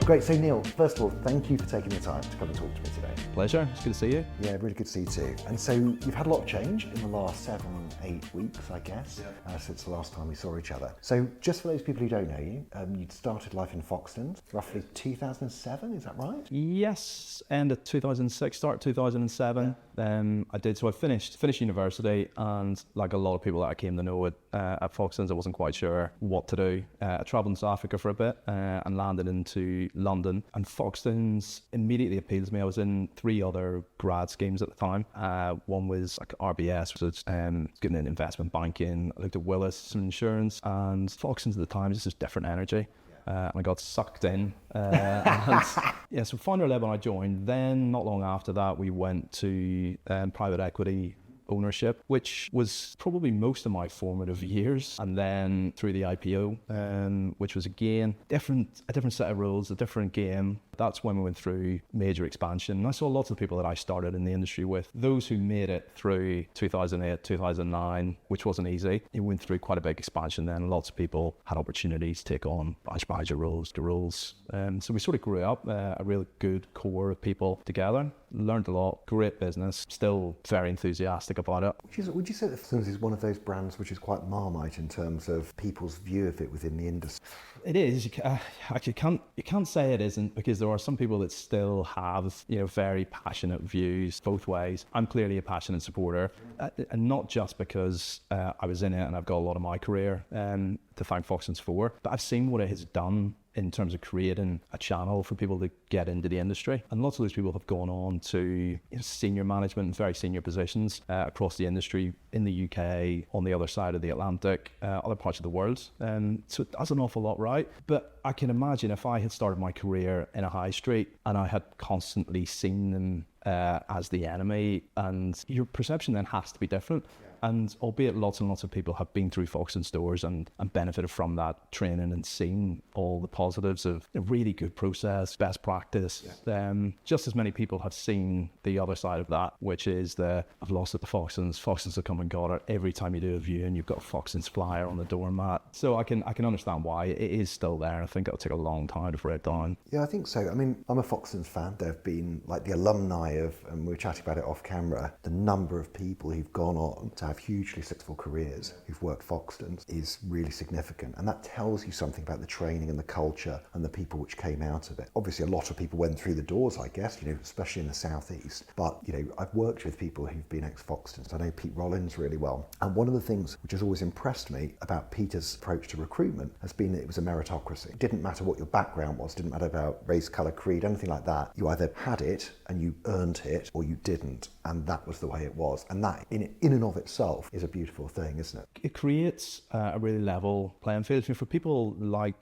Great. So Neil, first of all, thank you for taking the time to come and talk to me today. Pleasure. It's good to see you. Yeah, really good to see you too. And so you've had a lot of change in the last 7-8 weeks, I guess, since the last time we saw each other. So just for those people who don't know you, you'd started life in Foxtons, roughly 2007, is that right? Yes, end of 2006, start 2007. I did. So I finished university, and like a lot of people that I came to know at Foxtons, I wasn't quite sure what to do. I travelled to Africa for a bit and landed into London, and Foxtons immediately appealed to me. I was in 3 other grad schemes at the time. One was like RBS, which was getting in investment banking. I looked at Willis, some insurance, and Foxtons at the time just this different energy. And I got sucked in. So founder led when I joined. Then not long after that, we went to private equity ownership, which was probably most of my formative years, and then through the IPO, which was again a different set of rules, a different game. That's when we went through major expansion. And I saw lots of people that I started in the industry with, those who made it through 2008, 2009, which wasn't easy. It went through quite a big expansion then. Lots of people had opportunities to take on branch manager roles, so we sort of grew up a real good core of people together. Learned a lot, great business, still very enthusiastic about it. Would you say that Foxtons is one of those brands which is quite Marmite in terms of people's view of it within the industry? It is. Actually, you can't say it isn't, because there are some people that still have very passionate views both ways. I'm clearly a passionate supporter, and not just because I was in it and I've got a lot of my career to thank Foxtons for, but I've seen what it has done in terms of creating a channel for people to get into the industry. And lots of those people have gone on to senior management and very senior positions across the industry in the UK, on the other side of the Atlantic, other parts of the world. So it does an awful lot right. But I can imagine if I had started my career in a high street and I had constantly seen them as the enemy, and your perception then has to be different. And albeit lots and lots of people have been through Foxtons stores and benefited from that training and seen all the positives of a really good process, best practice, just as many people have seen the other side of that, which is I've lost it to Foxtons. Foxtons have come and got it. Every time you do a view and you've got a Foxtons flyer on the doormat. So I can understand why it is still there. I think it'll take a long time to break down. Yeah, I think so. I mean, I'm a Foxtons fan. There have been like the alumni of, and we were chatting about it off camera, the number of people who've gone on to have hugely successful careers who've worked Foxtons is really significant, and that tells you something about the training and the culture and the people which came out of it. Obviously a lot of people went through the doors, I guess, especially in the southeast, but I've worked with people who've been ex-Foxtons. I know Pete Rollins really well, and one of the things which has always impressed me about Peter's approach to recruitment has been that it was a meritocracy. It didn't matter what your background was, didn't matter about race, colour, creed, anything like that. You either had it and you earned it, or you didn't, and that was the way it was. And that in and of itself is a beautiful thing, isn't it? It creates a really level playing field for people like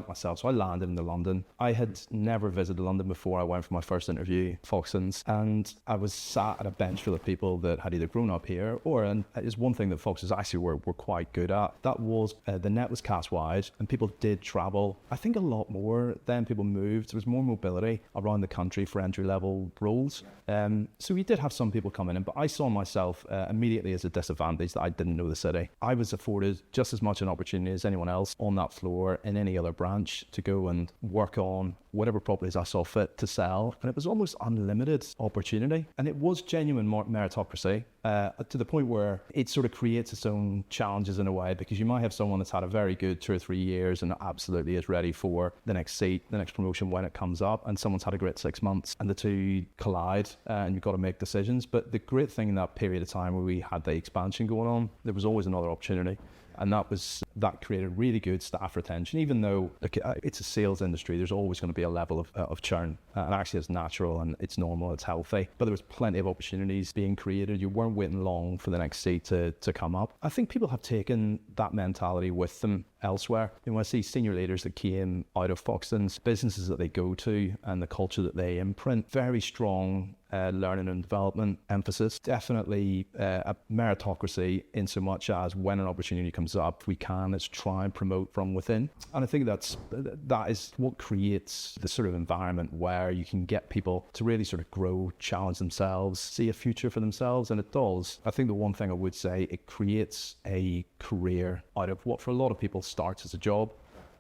myself. So I landed in London. I had never visited London before I went for my first interview, Foxtons, and I was sat at a bench full of people that had either grown up here and it's one thing that Foxtons actually were quite good at. That was the net was cast wide, and people did travel. I think a lot more then. People moved. There was more mobility around the country for entry-level roles. So we did have some people coming in, but I saw myself immediately as a disadvantage that I didn't know the city. I was afforded just as much an opportunity as anyone else on that floor in any other branch to go and work on whatever properties I saw fit to sell. And it was almost unlimited opportunity. And it was genuine meritocracy to the point where it sort of creates its own challenges in a way, because you might have someone that's had a very good 2 or 3 years and absolutely is ready for the next seat, the next promotion when it comes up, and someone's had a great 6 months, and the two collide and you've got to make decisions. But the great thing in that period of time where we had the expansion going on, there was always another opportunity. And that created really good staff retention. Even though it's a sales industry, there's always going to be a level of churn. And actually it's natural and it's normal, it's healthy. But there was plenty of opportunities being created. You weren't waiting long for the next seat to come up. I think people have taken that mentality with them elsewhere. I see senior leaders that came out of Foxtons, businesses that they go to and the culture that they imprint, very strong learning and development emphasis. Definitely a meritocracy in so much as when an opportunity comes up, let's try and promote from within. And I think that is what creates the sort of environment where you can get people to really sort of grow, challenge themselves, see a future for themselves. And it does. I think the one thing I would say, it creates a career out of what for a lot of people starts as a job.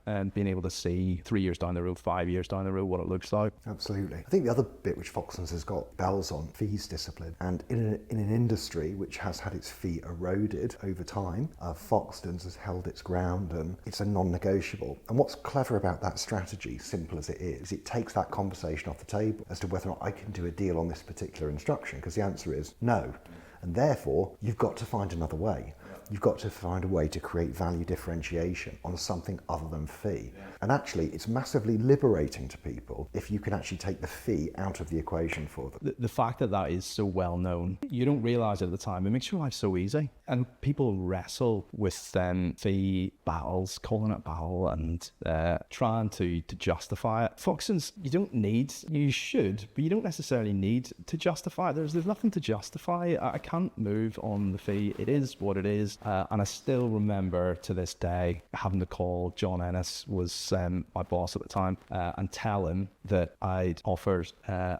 and being able to see 3 years down the road, 5 years down the road, what it looks like. Absolutely. I think the other bit which Foxtons has got bells on, fees discipline. And in an industry which has had its fee eroded over time, Foxtons has held its ground, and it's a non-negotiable. And what's clever about that strategy, simple as it is, it takes that conversation off the table as to whether or not I can do a deal on this particular instruction, because the answer is no. And therefore, you've got to find another way. You've got to find a way to create value differentiation on something other than fee. And actually, it's massively liberating to people if you can actually take the fee out of the equation for them. The fact that that is so well known, you don't realise it at the time. It makes your life so easy. And people wrestle with fee battles, calling it battle, and trying to justify it. Foxtons, you should, but you don't necessarily need to justify it. There's nothing to justify. I can't move on the fee. It is what it is. And I still remember to this day having to call John Ennis, was my boss at the time, and tell him that I'd offered a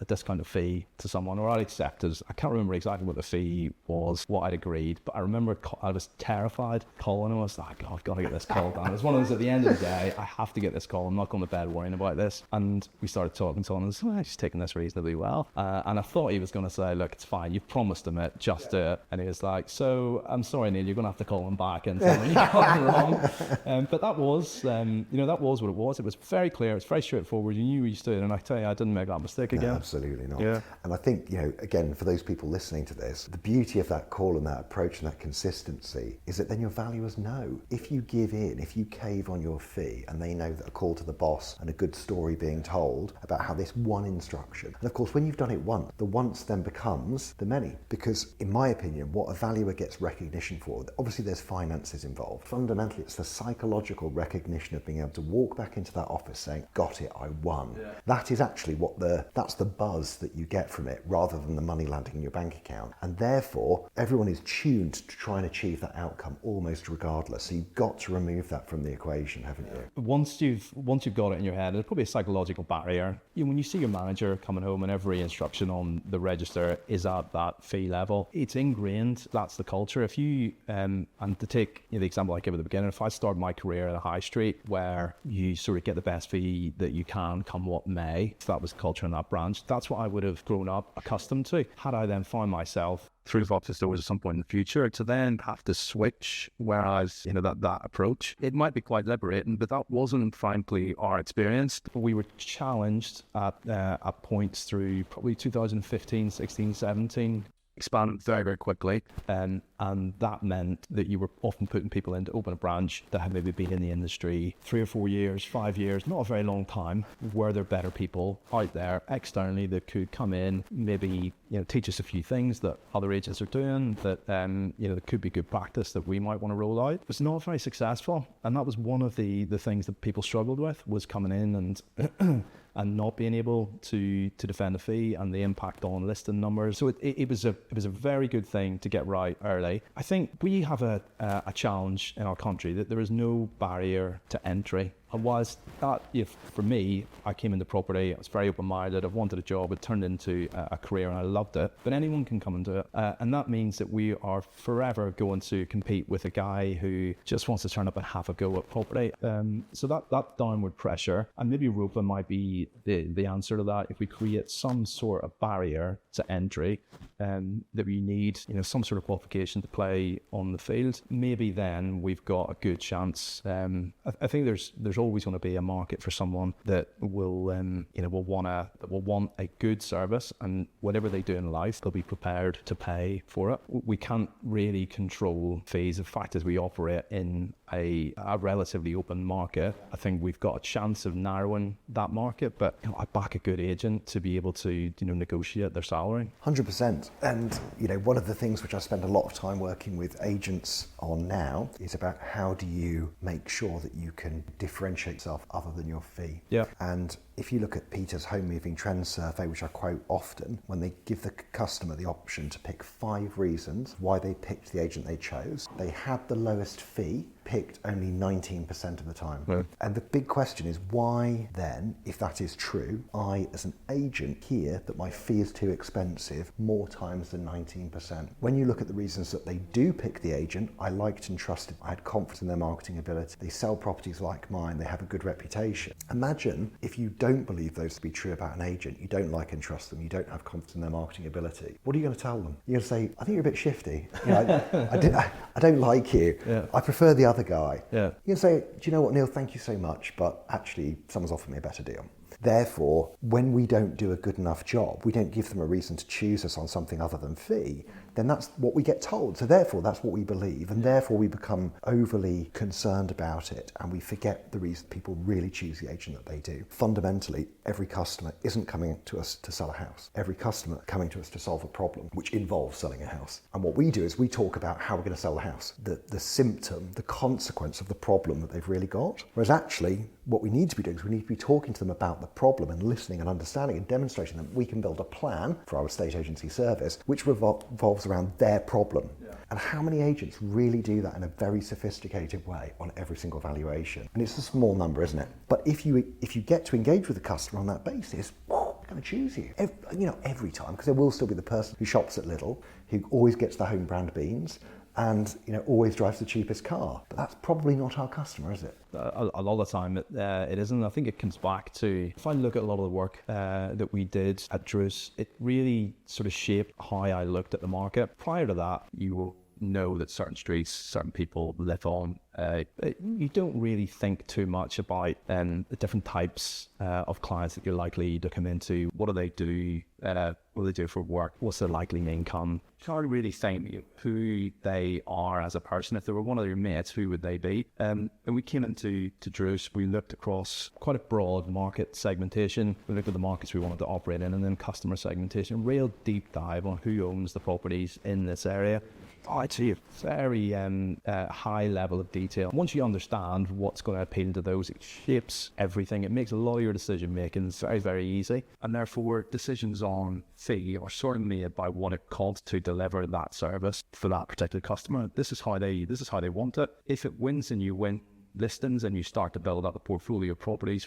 discounted fee to someone, or I'd accepted. I can't remember exactly what the fee was, what I'd agreed, but I remember I was terrified calling him. I was like, oh, I've got to get this call done. It was one of those, at the end of the day, I have to get this call. I'm not going to bed worrying about this. And we started talking to him, and I was like, he's taking this reasonably well. And I thought he was going to say, look, it's fine. You've promised him it, just do it. And he was like, so I'm sorry, Neil, you're going to have to call him back and tell me you got it wrong. But that was, that was what it was. It was very clear. It's very straightforward. You knew where you stood. And I tell you, I didn't make that mistake again. No, absolutely not. Yeah. And I think, again, for those people listening to this, the beauty of that call and that approach and that consistency is that then your valuers know. If you give in, if you cave on your fee, and they know that a call to the boss and a good story being told about how this one instruction, and of course, when you've done it once, the once then becomes the many. Because in my opinion, what a valuer gets recognition for, obviously there's finances involved. Fundamentally, it's the psychological recognition of being able to walk back into that office saying, got it, I won. Yeah. That is actually that's the buzz that you get from it, rather than the money landing in your bank account. And therefore, everyone is tuned to try and achieve that outcome almost regardless. So you've got to remove that from the equation, haven't you? Once you've got it in your head, there's probably a psychological barrier. When you see your manager coming home and every instruction on the register is at that fee level, it's ingrained. That's the culture. If you, and to take the example I gave at the beginning, if I started my career at a high street where you sort of get the best fee that you can come what may, if that was culture in that branch, that's what I would have grown up accustomed to. Had I then found myself through the Foxtons doors at some point in the future to then have to switch, whereas that approach, it might be quite liberating, but that wasn't frankly our experience. We were challenged at points through probably 2015, 16, 17, expanded very, very quickly, and that meant that you were often putting people in to open a branch that had maybe been in the industry 3 or 4 years, 5 years, not a very long time. Were there better people out there externally that could come in, maybe teach us a few things that other agents are doing that that could be good practice that we might want to roll out? It was not very successful, and that was one of the things that people struggled with, was coming in and and not being able to defend the fee and the impact on listing numbers. So it was a very good thing to get right early. I think we have a challenge in our country that there is no barrier to entry. And whilst that, for me, I came into property, I was very open-minded, I wanted a job, it turned into a career and I loved it, but anyone can come and do it. And that means that we are forever going to compete with a guy who just wants to turn up and have a go at property. So that downward pressure, and maybe ROPA might be the answer to that. If we create some sort of barrier to entry, that we need some sort of qualification to play on the field, maybe then we've got a good chance. I think there's always going to be a market for someone that will want a good service, and whatever they do in life, they'll be prepared to pay for it. We can't really control fees. The fact is, we operate in a relatively open market. I think we've got a chance of narrowing that market, but I back a good agent to be able to negotiate their salary. 100%. And one of the things which I spend a lot of time working with agents on now is about how do you make sure that you can differentiate differentiate yourself other than your fee. Yeah. And if you look at Peter's Home Moving Trends survey, which I quote often, when they give the customer the option to pick 5 reasons why they picked the agent they chose, they had the lowest fee picked only 19% of the time. Right. And the big question is, why then, if that is true, I as an agent hear that my fee is too expensive more times than 19%. When you look at the reasons that they do pick the agent, I liked and trusted, I had confidence in their marketing ability, they sell properties like mine, they have a good reputation. Imagine if you don't believe those to be true about an agent, you don't like and trust them, you don't have confidence in their marketing ability. What are you going to tell them? You're going to say, I think you're a bit shifty. You know, I don't like you. Yeah. I prefer the other guy. Yeah. You can say, do you know what, Neil, thank you so much, but actually someone's offered me a better deal. Therefore, when we don't do a good enough job, we don't give them a reason to choose us on something other than fee, then that's what we get told. So therefore, that's what we believe, and therefore we become overly concerned about it, and we forget the reason people really choose the agent that they do. Fundamentally, every customer isn't coming to us to sell a house. Every customer coming to us to solve a problem, which involves selling a house. And what we do is we talk about how we're going to sell the house, the symptom, the consequence of the problem that they've really got. Whereas actually, what we need to be doing is we need to be talking to them about the problem and listening and understanding and demonstrating that we can build a plan for our estate agency service which revolves around their problem. Yeah. And how many agents really do that in a very sophisticated way on every single valuation? And it's a small number, isn't it? But if you get to engage with the customer on that basis, they're going to choose you. Every time, because there will still be the person who shops at Lidl, who always gets the home brand beans, and always drives the cheapest car. But that's probably not our customer, is it? A lot of the time it isn't. I think it comes back to, if I look at a lot of the work that we did at Druce, it really sort of shaped how I looked at the market. Prior to that, you will know that certain streets, certain people live on. You don't really think too much about the different types of clients that you're likely to come into. What do they do? What do they do for work? What's their likely income? You can't really think who they are as a person. If they were one of your mates, who would they be? And we came into Druce, we looked across quite a broad market segmentation. We looked at the markets we wanted to operate in, and then customer segmentation, real deep dive on who owns the properties in this area. I'd say a very high level of detail. Once you understand what's going to appeal to those, it shapes everything. It makes a lot of your decision making very, very easy. And therefore, decisions on fee are sort of made by what it costs to deliver that service for that particular customer. This is how they want it. If it wins, and you win listings, and you start to build up a portfolio of properties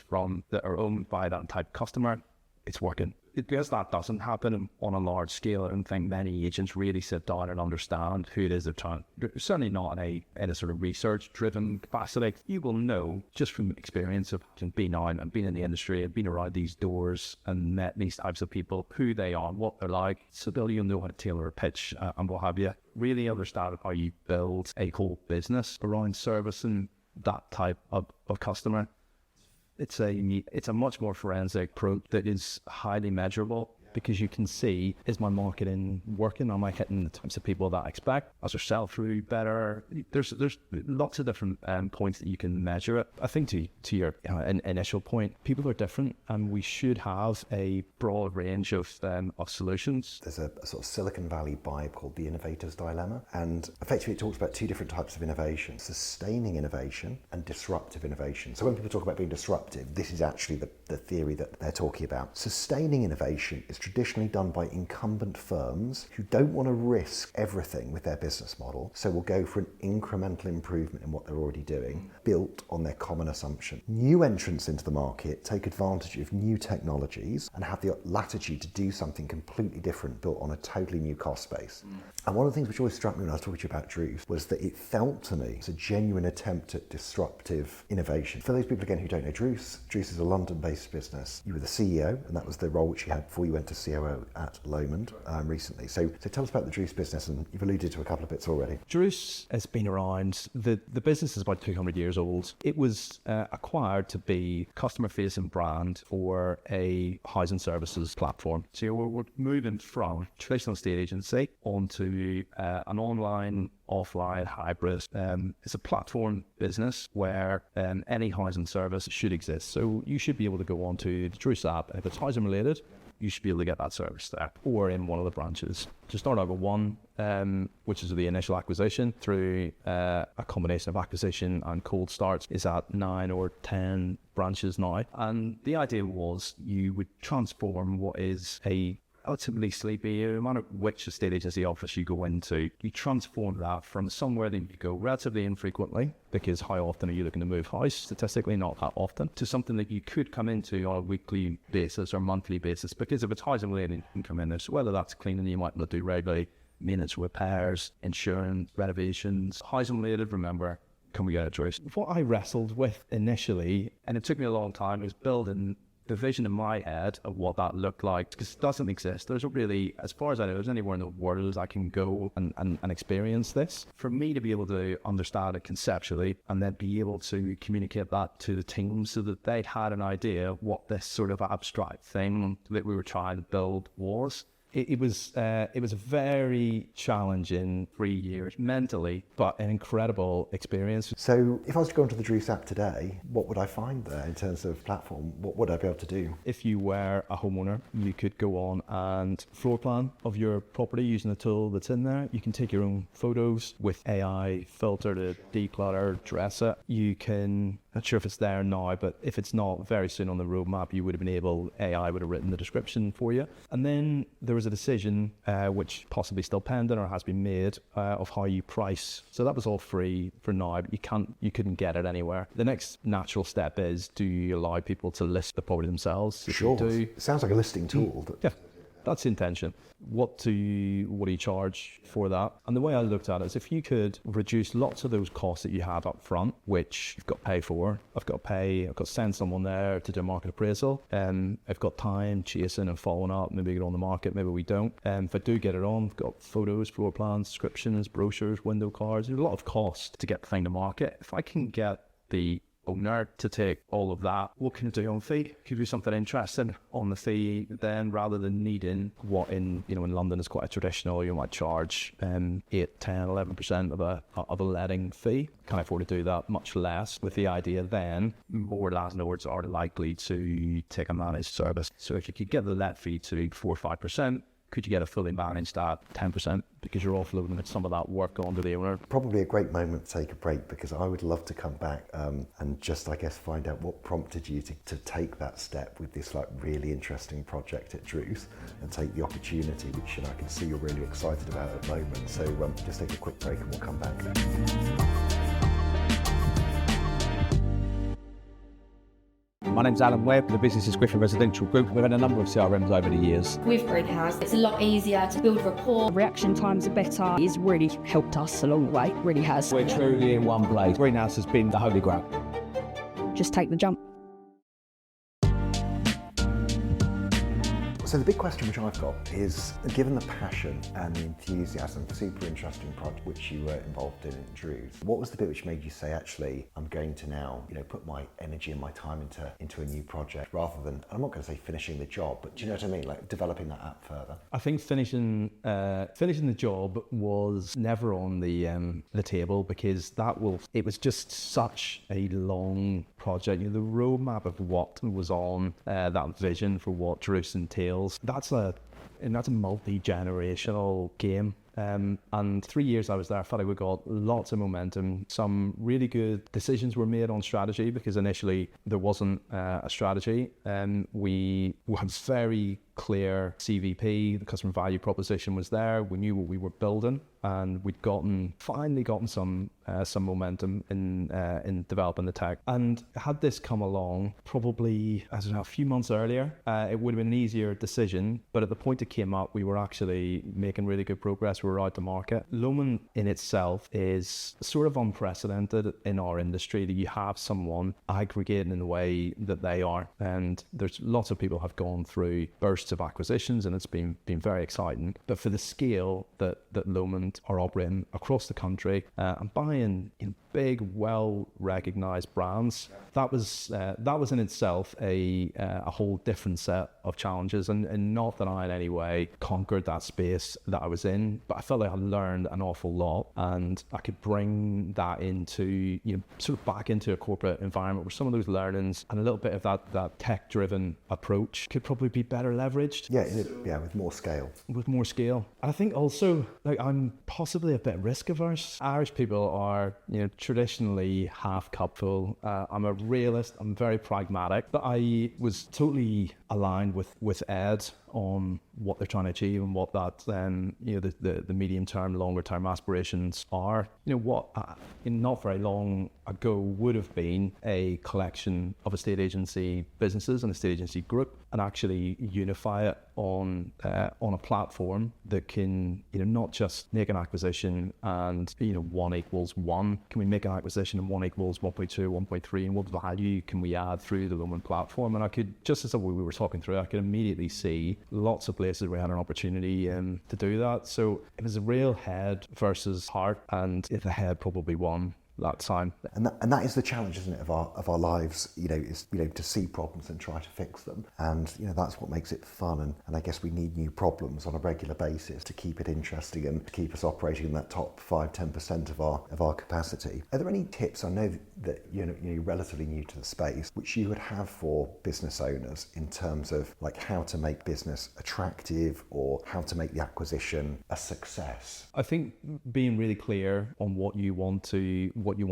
that are owned by that type of customer, it's working. Because that doesn't happen on a large scale, I don't think many agents really sit down and understand who it is they're trying. Certainly not in a sort of research-driven capacity. You will know just from experience of being out and being in the industry and being around these doors and met these types of people, who they are, what they're like. So you'll know how to tailor a pitch and what have you. Really understand how you build a whole business around servicing that type of customer. It's a much more forensic approach that is highly measurable, because you can see, is my marketing working? Am I hitting the types of people that I expect? Is there sell-through better? There's lots of different points that you can measure it. I think to your initial point, people are different, and we should have a broad range of solutions. There's a sort of Silicon Valley vibe called the innovator's dilemma, and effectively it talks about 2 different types of innovation: sustaining innovation and disruptive innovation. So when people talk about being disruptive, this is actually the theory that they're talking about. Sustaining innovation is traditionally done by incumbent firms who don't want to risk everything with their business model, so will go for an incremental improvement in what they're already doing, built on their common assumption. New entrants into the market take advantage of new technologies and have the latitude to do something completely different, built on a totally new cost base. And one of the things which always struck me when I was talking to you about Druce was that it felt to me as a genuine attempt at disruptive innovation. For those people again who don't know Druce is a London-based business. You were the CEO, and that was the role which you had before you went to COO at Lomond recently. So tell us about the Druce business, and you've alluded to a couple of bits already. Druce has been around, the business is about 200 years old. It was acquired to be customer-facing brand for a housing services platform. So we're moving from traditional estate agency onto an online, offline hybrid. It's a platform business where any housing service should exist. So you should be able to go onto the Druce app, if it's housing related, you should be able to get that service there or in one of the branches. To start out with one, which is the initial acquisition, through a combination of acquisition and cold starts, is at 9 or 10 branches now. And the idea was you would transform what is a relatively sleepy, no matter which estate agency office you go into, you transform that from somewhere that you go relatively infrequently, because how often are you looking to move house? Statistically, not that often, to something that you could come into on a weekly basis or monthly basis, because if it's housing related, you can come in there. So whether that's cleaning, you might not do regularly, maintenance, repairs, insurance, renovations, housing related, remember, can we get a Druce? What I wrestled with initially, and it took me a long time, was building the vision in my head of what that looked like, because it doesn't exist. There's really, as far as I know, there's anywhere in the world I can go and experience this. For me to be able to understand it conceptually and then be able to communicate that to the team so that they had an idea of what this sort of abstract thing that we were trying to build was. It was a very challenging 3 years mentally, but an incredible experience. So if I was to go onto the Druce app today, what would I find there in terms of platform? What would I be able to do? If you were a homeowner, you could go on and floor plan of your property using the tool that's in there. You can take your own photos with AI filter to declutter, dress it. You can, not sure if it's there now, but if it's not, very soon on the roadmap, you would have been able, AI would have written the description for you. And then there was a decision, which possibly still pending or has been made, of how you price. So that was all free for now, but you couldn't get it anywhere. The next natural step is, do you allow people to list the property themselves? If Sure. you do, It sounds like a listing tool. yeah, that's the intention. What do you charge for that? And the way I looked at it is, if you could reduce lots of those costs that you have up front, which you've got to pay for, I've got to send someone there to do a market appraisal, and I've got time chasing and following up, maybe get on the market, maybe we don't. If I do get it on, I've got photos, floor plans, descriptions, brochures, window cards. There's a lot of cost to get the thing to market. If I can get the owner to take all of that, what can you do on fee? Could you do something interesting on the fee then, rather than needing what in London is quite a traditional, you might charge 8, 10, 11% of a letting fee. Can I afford to do that? Much less, with the idea then more landlords are likely to take a managed service. So if you could get the let fee to 4 or 5%, could you get a fully managed at 10%, because you're offloading some of that work onto the owner? Probably a great moment to take a break, because I would love to come back and just, I guess, find out what prompted you to take that step with this really interesting project at Druce and take the opportunity, which I can see you're really excited about at the moment. So just take a quick break and we'll come back. My name's Alan Webb. The business is Griffin Residential Group. We've had a number of CRMs over the years. With Greenhouse, it's a lot easier to build rapport. Reaction times are better. It's really helped us along the way, really has. We're truly in one place. Greenhouse has been the holy grail. Just take the jump. So the big question which I've got is, given the passion and the enthusiasm, super interesting project which you were involved in at Druce, what was the bit which made you say, actually, I'm going to now, put my energy and my time into a new project, rather than, I'm not going to say finishing the job, but do you know what I mean, like developing that app further? I think finishing the job was never on the table, because it was just such a long project. The roadmap of what was on that vision for what Druce entails, that's a multi-generational game. And 3 years I was there, I felt like we got lots of momentum. Some really good decisions were made on strategy, because initially there wasn't a strategy. We had very clear CVP, the customer value proposition was there. We knew what we were building, and we'd finally gotten some momentum in developing the tech. And had this come along probably, a few months earlier, it would have been an easier decision. But at the point it came up, we were actually making really good progress. We were out to market. Lomond in itself is sort of unprecedented in our industry, that you have someone aggregating in the way that they are. And there's lots of people have gone through bursts of acquisitions, and it's been very exciting. But for the scale that Lomond Lomond are operating across the country and buying big, well-recognised brands. That was in itself a whole different set of challenges, and not that I in any way conquered that space that I was in, but I felt like I learned an awful lot, and I could bring that into sort of back into a corporate environment where some of those learnings and a little bit of that tech-driven approach could probably be better leveraged. With more scale. With more scale. I think also, like, I'm possibly a bit risk averse. Irish people are, traditionally half cup full. I'm a realist. I'm very pragmatic. But I was totally aligned with Ed on what they're trying to achieve and what that the medium term, longer term aspirations are. What not very long ago would have been a collection of estate agency businesses and estate agency group, and actually unify it on a platform that can not just make an acquisition and 1 equals 1. Can we make an acquisition and 1 equals 1.2, 1.3, and what value can we add through the Lomond platform? And I could, just as we were talking through, I could immediately see lots of places where we had an opportunity to do that. So it was a real head versus heart, and if the head probably won that time. And that is the challenge, isn't it, of our lives, is to see problems and try to fix them. And that's what makes it fun. And I guess we need new problems on a regular basis to keep it interesting and to keep us operating in that top 5-10% of our capacity. Are there any tips? I know that you're relatively new to the space, which you would have for business owners in terms of like how to make business attractive or how to make the acquisition a success? I think being really clear on what you want to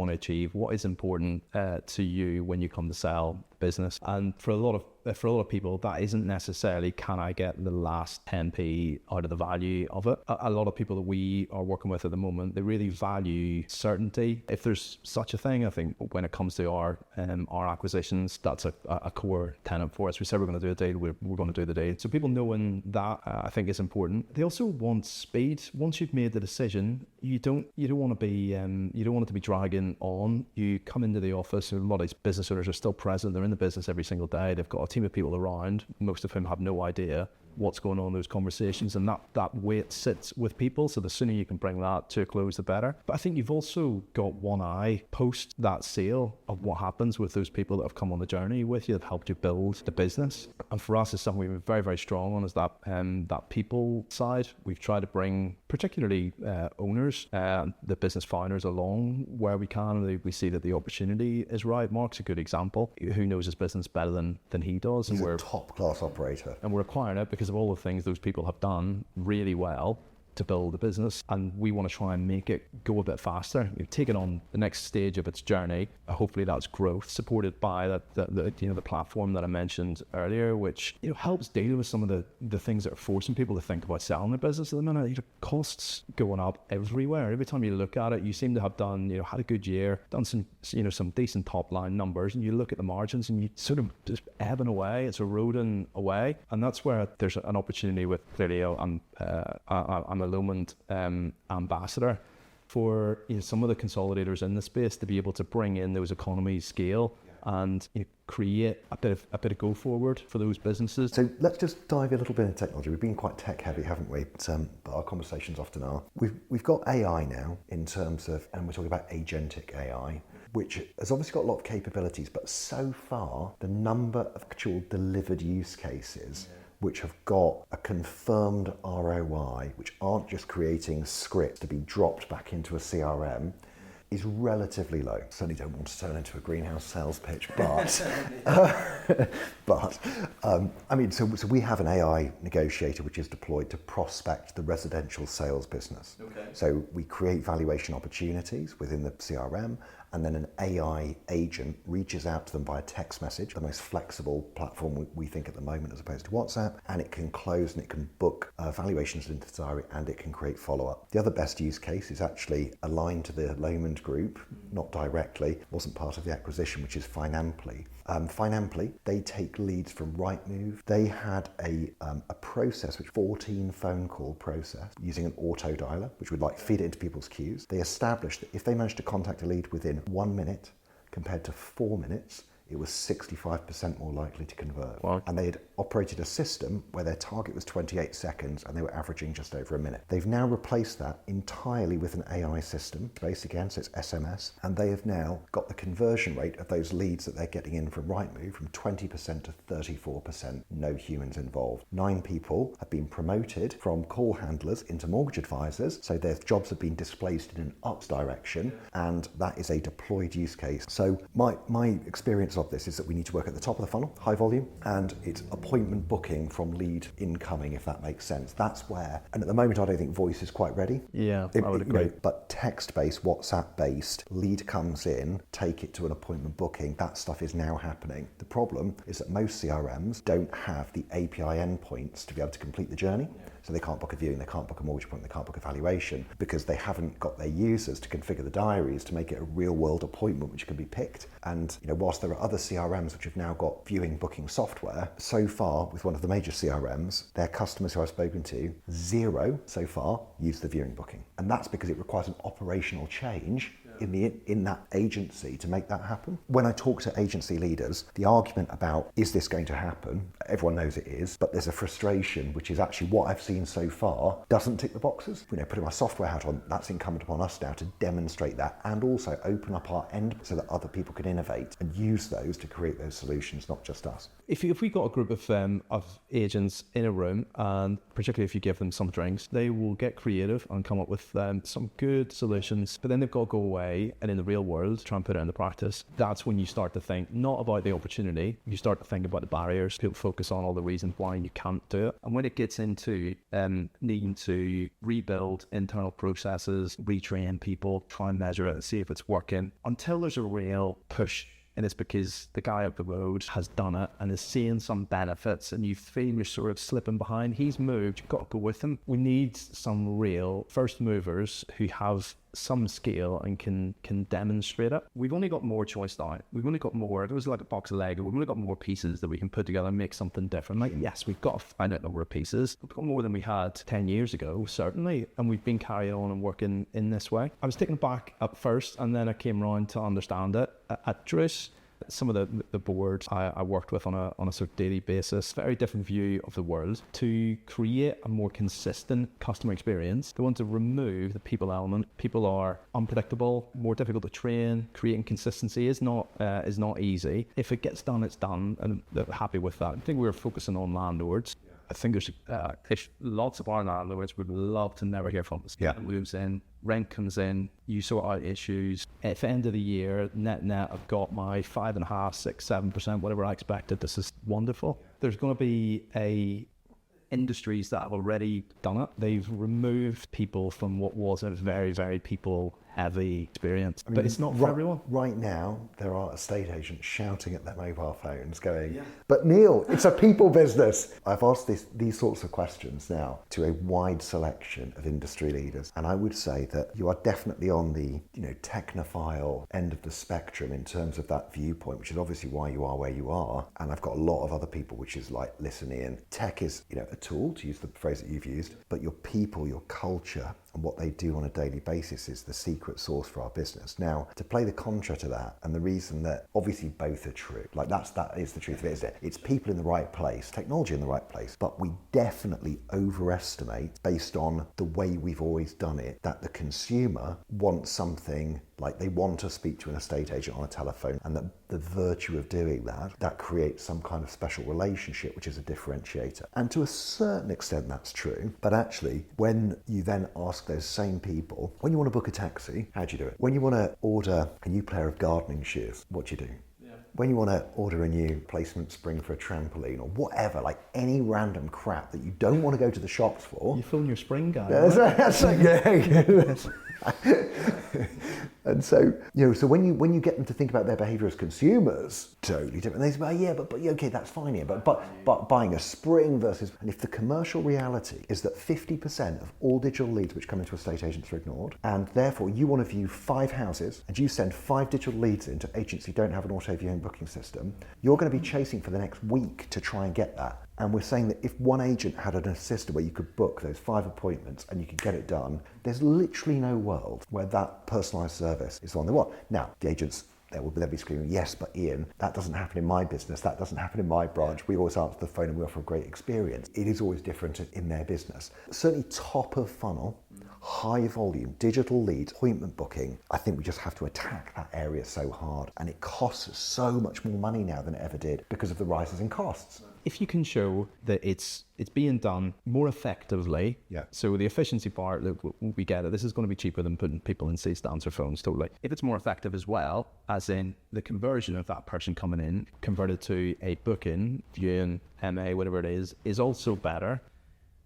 achieve, what is important to you when you come to sell business. And for a lot of people, that isn't necessarily, can I get the last 10p out of the value of it? A lot of people that we are working with at the moment, they really value certainty. If there's such a thing, I think when it comes to our acquisitions, that's a core tenet for us. We said we're going to do a deal, we're going to do the deal. So people knowing that, I think, is important. They also want speed. Once you've made the decision, you don't want to be you don't want it to be dragging on. You come into the office, and a lot of these business owners are still present. They're in the business every single day. They've got a team of people around, most of whom have no idea what's going on in those conversations, and that weight sits with people. So the sooner you can bring that to a close, the better. But I think you've also got one eye post that sale of what happens with those people that have come on the journey with you, that helped you build the business. And for us, it's something we've been very, very strong on, is that people side. We've tried to bring particularly owners, the business founders along where we can. We see that the opportunity is right. Mark's a good example. Who knows his business better than he does? He's a top-class operator. And we're acquiring it because of all the things those people have done really well to build the business, and we want to try and make it go a bit faster. We've taken on the next stage of its journey. Hopefully that's growth, supported by the platform that I mentioned earlier, which helps deal with some of the things that are forcing people to think about selling their business at the minute. Costs going up everywhere. Every time you look at it, you seem to have done had a good year, done some decent top line numbers, and you look at the margins and you sort of just ebbing away. It's eroding away, and that's where there's an opportunity with clearly I'm a Lomond ambassador for some of the consolidators in the space to be able to bring in those economies scale and create a bit of go forward for those businesses. So let's just dive a little bit into technology. We've been quite tech heavy, haven't we? But our conversations often are. We've got AI now in terms of, and we're talking about agentic AI, which has obviously got a lot of capabilities, but so far the number of actual delivered use cases which have got a confirmed ROI, which aren't just creating scripts to be dropped back into a CRM, is relatively low. Certainly don't want to turn into a greenhouse sales pitch, but so we have an AI negotiator which is deployed to prospect the residential sales business. Okay. So we create valuation opportunities within the CRM, and then an AI agent reaches out to them via text message, the most flexible platform we think at the moment as opposed to WhatsApp, and it can close and it can book valuations into the diary, and it can create follow-up. The other best use case is actually aligned to the Lomond group, not directly, wasn't part of the acquisition, which is Finamply. Finamply, they take leads from Rightmove. They had a process, which 14 phone call process using an auto dialer, which would feed it into people's queues. They established that if they managed to contact a lead within 1 minute compared to 4 minutes, it was 65% more likely to convert. Wow. And they had operated a system where their target was 28 seconds and they were averaging just over a minute. They've now replaced that entirely with an AI system, based again, so it's SMS, and they have now got the conversion rate of those leads that they're getting in from Rightmove from 20% to 34%, no humans involved. 9 people have been promoted from call handlers into mortgage advisors, so their jobs have been displaced in an ups direction, and that is a deployed use case. So my experience of this is that we need to work at the top of the funnel, high volume, and it's appointment booking from lead incoming, if that makes sense. That's where, and at the moment I don't think voice is quite ready. Yeah, I would agree. But text-based, WhatsApp-based, lead comes in, take it to an appointment booking, that stuff is now happening. The problem is that most CRMs don't have the API endpoints to be able to complete the journey. So they can't book a viewing, they can't book a mortgage appointment, they can't book a valuation, because they haven't got their users to configure the diaries to make it a real-world appointment which can be picked. And whilst there are other CRMs which have now got viewing booking software, so far with one of the major CRMs, their customers who I've spoken to, 0 so far use the viewing booking. And that's because it requires an operational change in that agency to make that happen. When I talk to agency leaders, the argument about is this going to happen, everyone knows it is, but there's a frustration which is actually what I've seen so far doesn't tick the boxes. Putting my software hat on, that's incumbent upon us now to demonstrate that and also open up our end so that other people can innovate and use those to create those solutions, not just us. If we got a group of agents in a room, and particularly if you give them some drinks, they will get creative and come up with some good solutions, but then they've got to go away and in the real world try and put it into practice. That's when you start to think not about the opportunity, you start to think about the barriers. People focus on all the reasons why you can't do it, and when it gets into needing to rebuild internal processes, retrain people, try and measure it and see if it's working, until there's a real push. And it's because the guy up the road has done it and is seeing some benefits, and you feel you're sort of slipping behind. He's moved, you've got to go with him. We need some real first movers who have some scale and can demonstrate it. We've only got more choice now. We've only got more. It was like a box of Lego. We've only got more pieces that we can put together and make something different. Like, yes, we've got a finite number of pieces. We've got more than we had 10 years ago, certainly. And we've been carrying on and working in this way. I was taken aback at first, and then I came around to understand it. At Druce, some of the board I worked with on a sort of daily basis, very different view of the world. To create a more consistent customer experience, they want to remove the people element. People are unpredictable, more difficult to train. Creating consistency is not easy. If it gets done, it's done, and they're happy with that. I think we're focusing on landlords. I think there's if lots of our landlords would love to never hear from us. Yeah. It moves in, rent comes in, you sort out issues. At the end of the year, net, I've got my 5.5%, 6, 7%, whatever I expected. This is wonderful. There's going to be industries that have already done it. They've removed people from what was a very, very people-heavy experience. I mean, but it's not for everyone. Right now, there are estate agents shouting at their mobile phones going, but Neil, it's a people business. I've asked these sorts of questions now to a wide selection of industry leaders, and I would say that you are definitely on the technophile end of the spectrum in terms of that viewpoint, which is obviously why you are where you are. And I've got a lot of other people, which is like, listen, Ian, tech is a tool, to use the phrase that you've used, but your people, your culture, and what they do on a daily basis is the secret sauce for our business. Now, to play the contra to that, and the reason that obviously both are true, like that is the truth of it, isn't it? It's people in the right place, technology in the right place, but we definitely overestimate, based on the way we've always done it, that the consumer wants something, like they want to speak to an estate agent on a telephone, and that the virtue of doing that creates some kind of special relationship, which is a differentiator. And to a certain extent that's true, but actually when you then ask those same people, when you want to book a taxi, how do you do it? When you want to order a new pair of gardening shoes, what do you do? When you want to order a new placement spring for a trampoline or whatever, like any random crap that you don't want to go to the shops for. You phone your spring guy. That's like, and so, so when you get them to think about their behaviour as consumers, totally different. They say, but okay, that's fine here. But buying a spring versus, and if the commercial reality is that 50% of all digital leads which come into estate agents are ignored, and therefore you want to view 5 houses and you send 5 digital leads into agents who don't have an auto viewing booking system, you're going to be chasing for the next week to try and get that. And we're saying that if one agent had an assistant where you could book those 5 appointments and you could get it done, there's literally no world where that personalised service is the one they want. Now, the agents, they'll be screaming, yes, but Ian, that doesn't happen in my business, that doesn't happen in my branch. We always answer the phone and we offer a great experience. It is always different in their business. Certainly top of funnel, high volume, digital leads, appointment booking, I think we just have to attack that area so hard. And it costs us so much more money now than it ever did because of the rises in costs. If you can show that it's being done more effectively, so the efficiency part, look, we get it, this is going to be cheaper than putting people in seats to answer phones, totally. If it's more effective as well, as in the conversion of that person coming in, converted to a booking, viewing, MA, whatever it is also better.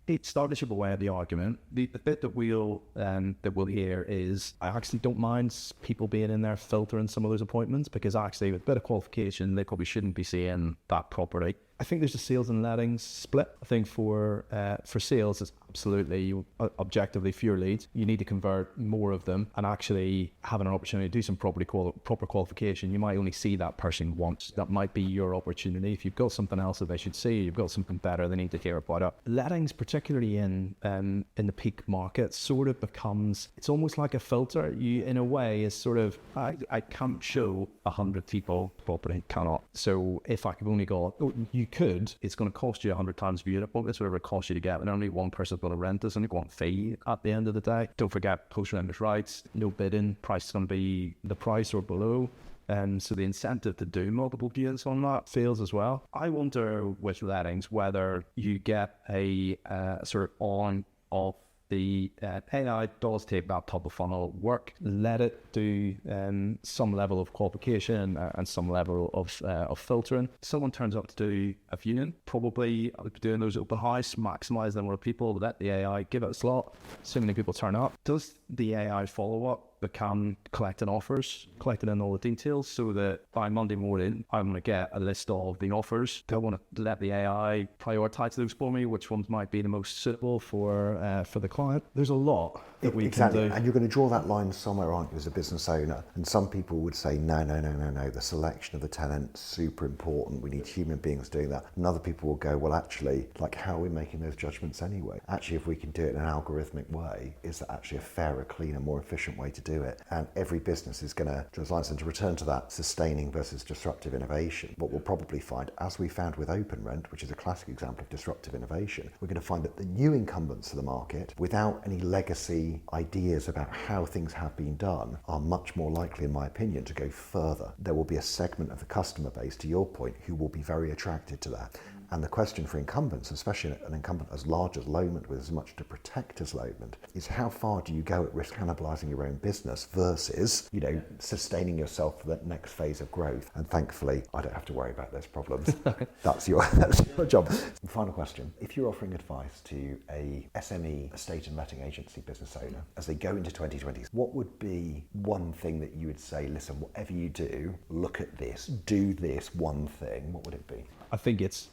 It starts to chip away at the argument. The bit that we'll hear is, I actually don't mind people being in there filtering some of those appointments, because actually with a bit of qualification, they probably shouldn't be seeing that property. I think there's a sales and lettings split. I think for sales, it's absolutely objectively fewer leads. You need to convert more of them, and actually having an opportunity to do some proper qualification. You might only see that person once. That might be your opportunity. If you've got something else that they should see, you've got something better, they need to hear about it. Lettings, particularly in the peak market, sort of becomes, it's almost like a filter. You, in a way, is sort of, I can't show 100 people property, cannot. So if I could only go, you could, it's going to cost you 100 times view it, it's whatever it costs you to get, and only one person's going to rent this, only one fee at the end of the day. Don't forget post-renters rights, no bidding, price is going to be the price or below. So the incentive to do multiple viewings on that fails as well. I wonder with lettings whether you get a sort of on-off. The AI does take that top of funnel work, let it do some level of qualification and some level of filtering. Someone turns up to do a viewing, probably doing those open house, maximise the number of people, let the AI give it a slot. So many people turn up. Does the AI follow up? Become collecting offers, collecting in all the details, so that by Monday morning I'm going to get a list of the offers. Do I want to let the AI prioritise those for me? Which ones might be the most suitable for the client? There's a lot that we can do. And you're going to draw that line somewhere, aren't you, as a business owner? And some people would say, no. The selection of the tenant, super important. We need human beings doing that. And other people will go, well, actually, like, how are we making those judgments anyway? Actually, if we can do it in an algorithmic way, is that actually a fairer, cleaner, more efficient way to do it? And every business is going to, to return to that sustaining versus disruptive innovation. What we'll probably find, as we found with Open Rent, which is a classic example of disruptive innovation, we're going to find that the new incumbents to the market, without any legacy ideas about how things have been done, are much more likely, in my opinion, to go further. There will be a segment of the customer base, to your point, who will be very attracted to that. And the question for incumbents, especially an incumbent as large as Lomond, with as much to protect as Lomond, is how far do you go at risk cannibalising your own business versus, sustaining yourself for that next phase of growth? And thankfully, I don't have to worry about those problems. That's your job. Final question. If you're offering advice to a SME, estate and letting agency business owner, as they go into 2020, what would be one thing that you would say, listen, whatever you do, look at this, do this one thing? What would it be? I think it's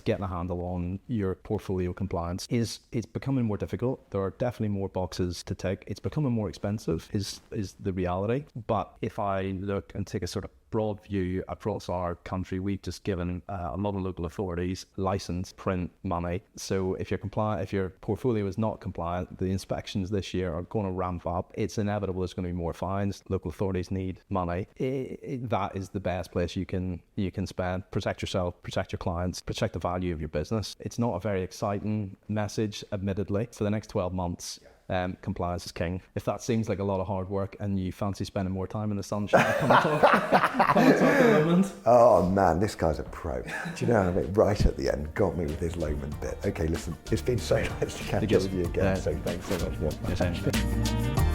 getting a handle on your portfolio compliance. It's becoming more difficult. There are definitely more boxes to tick. It's becoming more expensive is the reality. But if I look and take a sort of broad view across our country, we've just given a lot of local authorities license print money. So if you're compliant, if your portfolio is not compliant, the inspections this year are going to ramp up. It's inevitable there's going to be more fines. Local authorities need money. That is the best place you can spend. Protect yourself, protect your clients, protect the value of your business. It's not a very exciting message, admittedly, for the next 12 months. Compliance is king. If that seems like a lot of hard work and you fancy spending more time in the sunshine, come and talk to Lomond. Oh man, this guy's a pro. Do you know what I mean? Right at the end, got me with his Lomond bit. Okay, listen, it's been so nice to catch up with you again, so thanks so much. Yes,